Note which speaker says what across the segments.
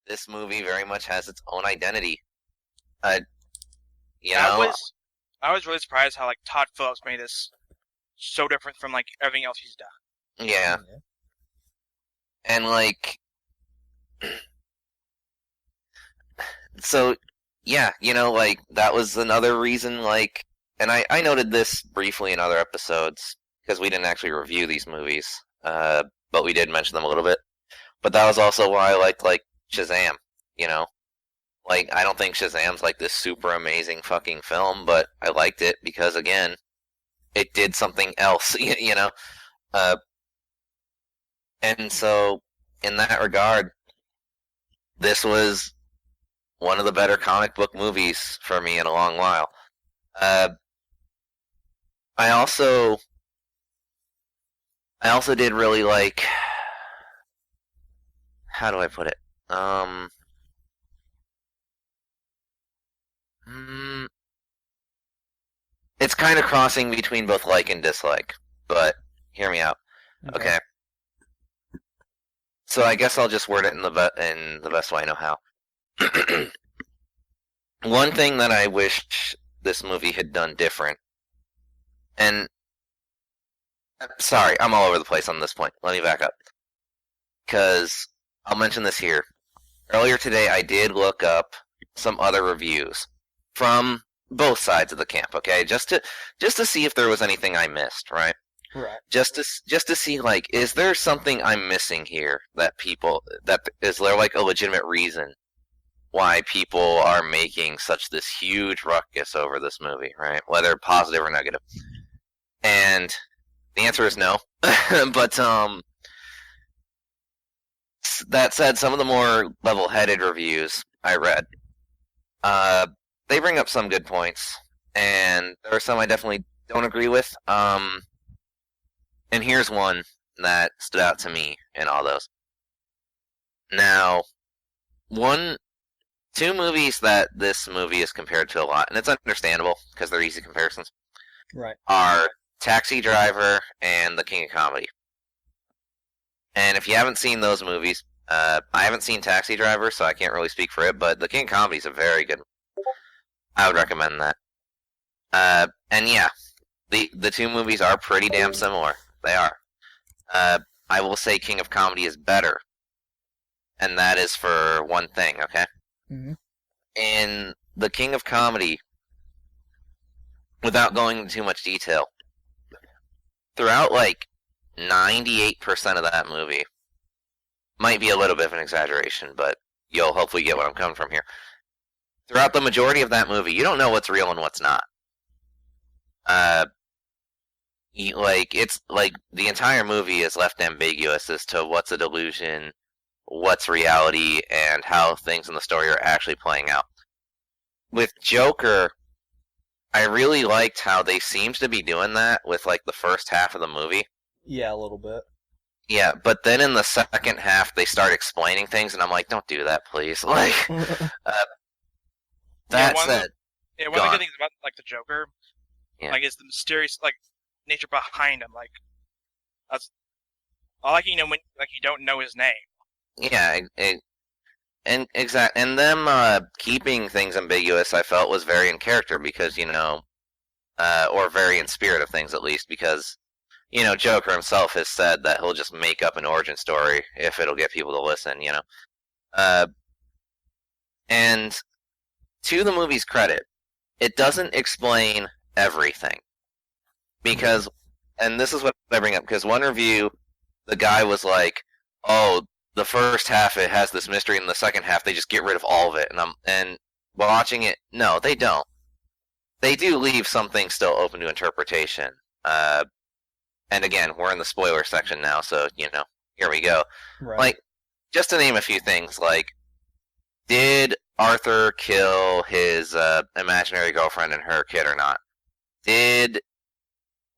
Speaker 1: this movie very much has its own identity. Uh, you
Speaker 2: I
Speaker 1: know,
Speaker 2: was I was really surprised how like Todd Phillips made this so different from like everything else he's done.
Speaker 1: yeah,
Speaker 3: Yeah.
Speaker 1: and like, so, yeah, like that was another reason, like, and I noted this briefly in other episodes because we didn't actually review these movies, but we did mention them a little bit. But that was also why I liked like Shazam, you know. Like, I don't think Shazam's like this super amazing fucking film, but I liked it because, again, it did something else, you know? Uh, and so, in that regard, this was one of the better comic book movies for me in a long while. Uh, I also, I also did really like, how do I put it? Mm, it's kind of crossing between both like and dislike, but hear me out.
Speaker 3: Okay.
Speaker 1: Okay. So I guess I'll just word it in the best way I know how. One thing that I wish this movie had done different, and sorry, I'm all over the place on this point. Let me back up, because I'll mention this here. Earlier today, I did look up some other reviews from both sides of the camp. Okay, just to see if there was anything I missed, right?
Speaker 3: Right.
Speaker 1: Just to see, like, is there something I'm missing here that is there like a legitimate reason why people are making such this huge ruckus over this movie, right? Whether positive or negative. And the answer is no. But that said, some of the more level-headed reviews I read, they bring up some good points, and there are some I definitely don't agree with. And here's one that stood out to me in all those. Now, two movies that this movie is compared to a lot, and it's understandable because they're easy comparisons,
Speaker 3: Right.
Speaker 1: are Taxi Driver and The King of Comedy. And if you haven't seen those movies, I haven't seen Taxi Driver, so I can't really speak for it, but The King of Comedy is a very good. I would recommend that. And yeah, the two movies are pretty damn similar. They are. I will say King of Comedy is better, and that is for one thing, okay?
Speaker 3: Mm-hmm.
Speaker 1: In The King of Comedy, without going into too much detail, throughout like 98% of that movie, might be a little bit of an exaggeration, but you'll hopefully get what I'm coming from here. Throughout the majority of that movie, you don't know what's real and what's not. It's like the entire movie is left ambiguous as to what's a delusion, what's reality, and how things in the story are actually playing out. With Joker, I really liked how they seemed to be doing that with like the first half of the movie.
Speaker 3: Yeah, a little bit.
Speaker 1: Yeah, but then in the second half they start explaining things, and I'm like, don't do that, please. Like, that said,
Speaker 2: One
Speaker 1: go
Speaker 2: of the
Speaker 1: on.
Speaker 2: good things about like the Joker,
Speaker 1: Yeah.
Speaker 2: like is the mysterious like nature behind him. Like that's I like when like you don't know his name.
Speaker 1: Yeah, and them keeping things ambiguous, I felt was very in character because or very in spirit of things at least because Joker himself has said that he'll just make up an origin story if it'll get people to listen. Uh, and to the movie's credit, it doesn't explain everything because, and this is what I bring up because one review, the guy was like, "Oh, the first half it has this mystery, and the second half they just get rid of all of it." And watching it, no, they don't. They do leave something still open to interpretation. And again, we're in the spoiler section now, so here we go.
Speaker 3: Right.
Speaker 1: Like, just to name a few things, like, did Arthur kill his imaginary girlfriend and her kid or not?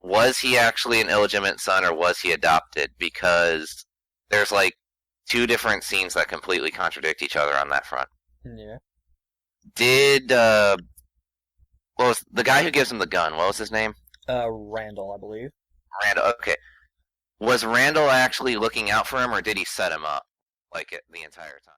Speaker 1: Was he actually an illegitimate son or was he adopted? Because there's like two different scenes that completely contradict each other on that front.
Speaker 3: Yeah.
Speaker 1: Did what was the guy who gives him the gun? What was his name?
Speaker 3: Randall, I believe.
Speaker 1: Randall. Okay. Was Randall actually looking out for him, or did he set him up like the entire time?